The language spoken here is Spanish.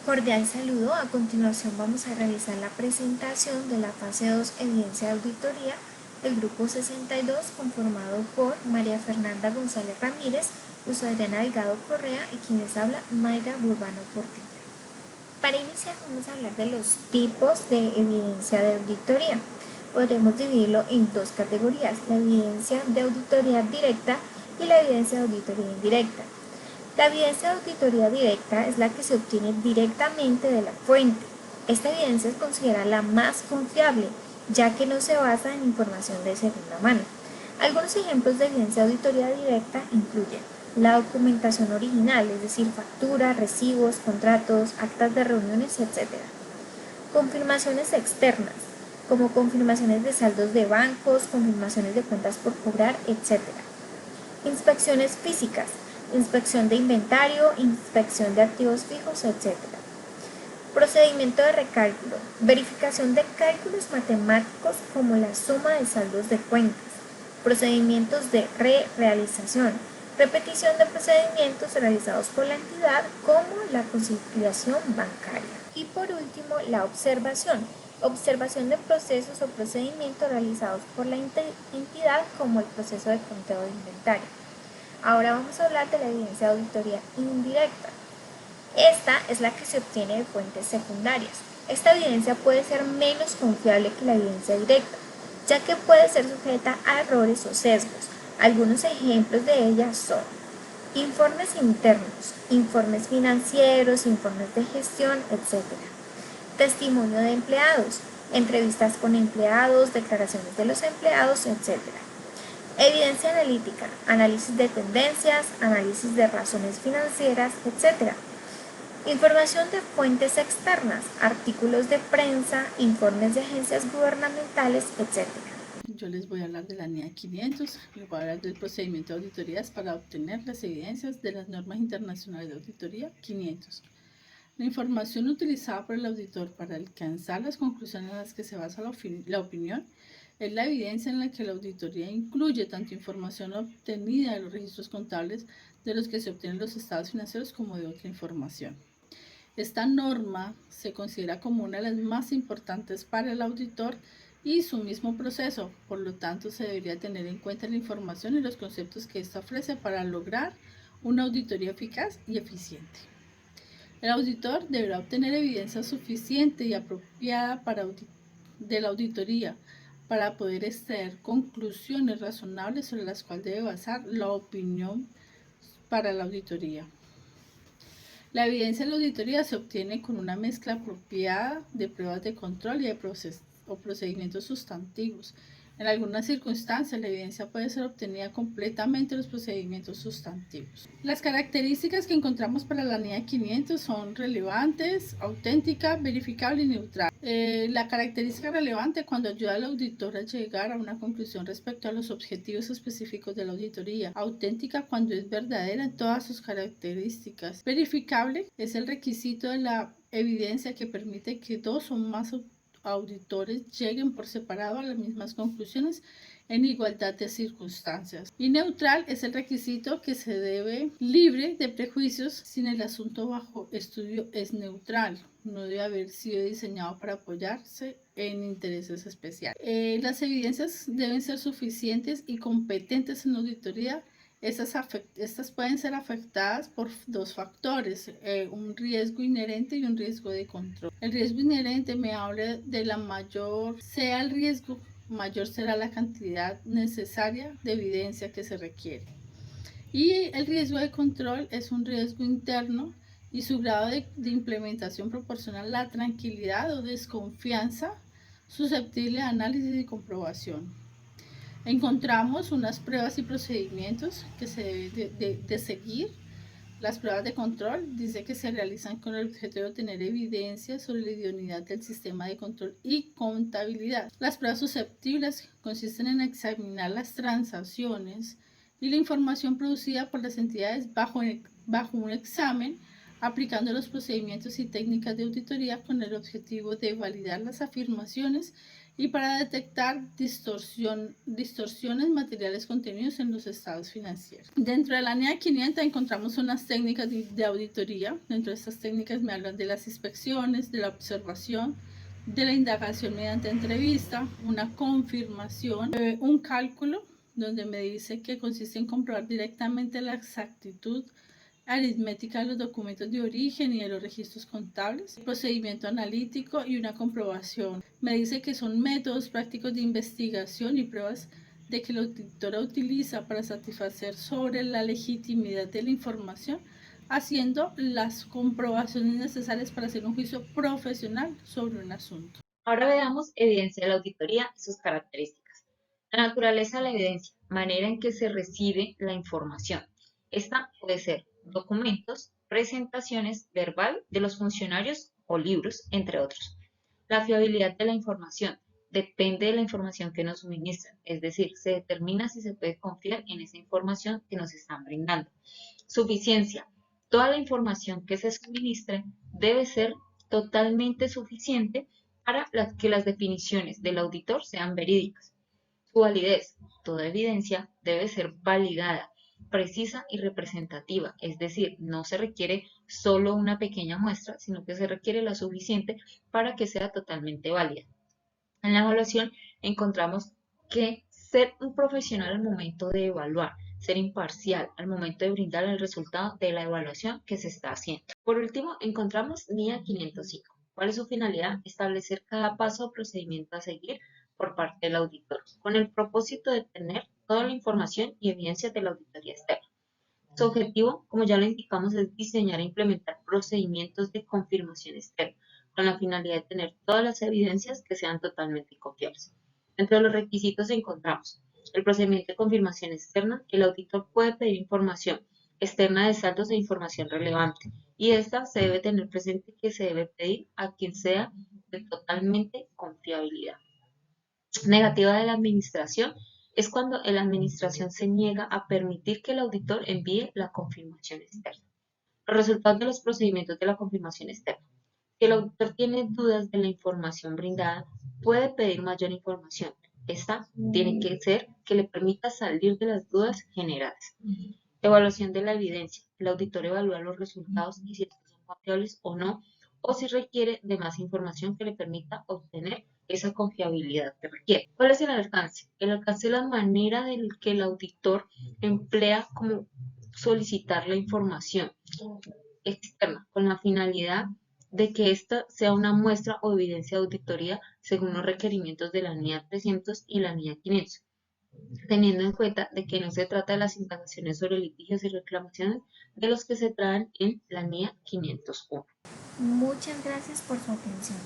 Cordial saludo. A continuación vamos a realizar la presentación de la fase 2 evidencia de auditoría del grupo 62 conformado por María Fernanda González Ramírez, Luz Adriana Delgado Correa y quien les habla Mayra Burbano Portilla. Para iniciar vamos a hablar de los tipos de evidencia de auditoría. Podremos dividirlo en dos categorías, la evidencia de auditoría directa y la evidencia de auditoría indirecta. La evidencia de auditoría directa es la que se obtiene directamente de la fuente. Esta evidencia es considerada la más confiable, ya que no se basa en información de segunda mano. Algunos ejemplos de evidencia de auditoría directa incluyen la documentación original, es decir, facturas, recibos, contratos, actas de reuniones, etc. Confirmaciones externas, como confirmaciones de saldos de bancos, confirmaciones de cuentas por cobrar, etc. Inspecciones físicas, inspección de inventario, inspección de activos fijos, etc. Procedimiento de recálculo, verificación de cálculos matemáticos como la suma de saldos de cuentas, procedimientos de realización, repetición de procedimientos realizados por la entidad como la conciliación bancaria. Y por último, la observación de procesos o procedimientos realizados por la entidad como el proceso de conteo de inventario. Ahora vamos a hablar de la evidencia de auditoría indirecta. Esta es la que se obtiene de fuentes secundarias. Esta evidencia puede ser menos confiable que la evidencia directa, ya que puede ser sujeta a errores o sesgos. Algunos ejemplos de ellas son informes internos, informes financieros, informes de gestión, etc. Testimonio de empleados, entrevistas con empleados, declaraciones de los empleados, etc. Evidencia analítica, análisis de tendencias, análisis de razones financieras, etc. Información de fuentes externas, artículos de prensa, informes de agencias gubernamentales, etc. Yo les voy a hablar de la NIA 500, les voy a hablar del procedimiento de auditorías para obtener las evidencias de las normas internacionales de auditoría 500. La información utilizada por el auditor para alcanzar las conclusiones en las que se basa la opinión es la evidencia en la que la auditoría incluye tanto información obtenida de los registros contables de los que se obtienen los estados financieros como de otra información. Esta norma se considera como una de las más importantes para el auditor y su mismo proceso, por lo tanto se debería tener en cuenta la información y los conceptos que ésta ofrece para lograr una auditoría eficaz y eficiente. El auditor deberá obtener evidencia suficiente y apropiada de la auditoría para poder extraer conclusiones razonables sobre las cuales debe basar la opinión para la auditoría. La evidencia de la auditoría se obtiene con una mezcla apropiada de pruebas de control y de procedimientos sustantivos. En algunas circunstancias, la evidencia puede ser obtenida completamente de los procedimientos sustantivos. Las características que encontramos para la NIA 500 son relevantes, auténtica, verificable y neutral. La característica relevante cuando ayuda al auditor a llegar a una conclusión respecto a los objetivos específicos de la auditoría. Auténtica cuando es verdadera en todas sus características. Verificable es el requisito de la evidencia que permite que dos o más auditores lleguen por separado a las mismas conclusiones en igualdad de circunstancias. Y neutral es el requisito que se debe libre de prejuicios sin el asunto bajo estudio es neutral. No debe haber sido diseñado para apoyarse en intereses especiales. Las evidencias deben ser suficientes y competentes en auditoría. Estas pueden ser afectadas por dos factores, un riesgo inherente y un riesgo de control. El riesgo inherente me habla de la mayor sea el riesgo, mayor será la cantidad necesaria de evidencia que se requiere. Y el riesgo de control es un riesgo interno y su grado de implementación proporciona la tranquilidad o desconfianza susceptible de análisis y comprobación. Encontramos unas pruebas y procedimientos que se deben de seguir. Las pruebas de control dice que se realizan con el objeto de obtener evidencia sobre la idoneidad del sistema de control y contabilidad. Las pruebas susceptibles consisten en examinar las transacciones y la información producida por las entidades bajo un examen, aplicando los procedimientos y técnicas de auditoría con el objetivo de validar las afirmaciones y para detectar distorsiones materiales contenidos en los estados financieros. Dentro de la NEA 500 encontramos unas técnicas de auditoría. Dentro de estas técnicas me hablan de las inspecciones, de la observación, de la indagación mediante entrevista, una confirmación, un cálculo donde me dice que consiste en comprobar directamente la exactitud aritmética de los documentos de origen y de los registros contables, procedimiento analítico y una comprobación. Me dice que son métodos prácticos de investigación y pruebas de que la auditora utiliza para satisfacer sobre la legitimidad de la información, haciendo las comprobaciones necesarias para hacer un juicio profesional sobre un asunto. Ahora veamos evidencia de la auditoría y sus características. La naturaleza de la evidencia, manera en que se recibe la información. Esta puede ser documentos, presentaciones verbal de los funcionarios o libros, entre otros. La fiabilidad de la información depende de la información que nos suministran, es decir, se determina si se puede confiar en esa información que nos están brindando. Suficiencia. Toda la información que se suministre debe ser totalmente suficiente para que las definiciones del auditor sean verídicas. Su validez. Toda evidencia debe ser validada, precisa y representativa, es decir, no se requiere solo una pequeña muestra, sino que se requiere la suficiente para que sea totalmente válida. En la evaluación encontramos que ser un profesional al momento de evaluar, ser imparcial al momento de brindar el resultado de la evaluación que se está haciendo. Por último, encontramos NIA 505. ¿Cuál es su finalidad? Establecer cada paso o procedimiento a seguir por parte del auditor, con el propósito de tener toda la información y evidencia de la auditoría externa. Su objetivo, como ya lo indicamos, es diseñar e implementar procedimientos de confirmación externa, con la finalidad de tener todas las evidencias que sean totalmente confiables. Entre los requisitos encontramos el procedimiento de confirmación externa. El auditor puede pedir información externa de saldos e información relevante, y esta se debe tener presente que se debe pedir a quien sea de totalmente confiabilidad. Negativa de la administración es cuando la administración se niega a permitir que el auditor envíe la confirmación externa. Los resultados de los procedimientos de la confirmación externa. Si el auditor tiene dudas de la información brindada, puede pedir mayor información. Esta tiene que ser que le permita salir de las dudas generadas. Evaluación de la evidencia. El auditor evalúa los resultados y si estos son confiables o no, o si requiere de más información que le permita obtener esa confiabilidad que requiere. ¿Cuál es el alcance? El alcance es la manera del que el auditor emplea como solicitar la información externa con la finalidad de que ésta sea una muestra o evidencia de auditoría según los requerimientos de la NIA 300 y la NIA 500, teniendo en cuenta de que no se trata de las indagaciones sobre litigios y reclamaciones de los que se traen en la NIA 501. Muchas gracias por su atención.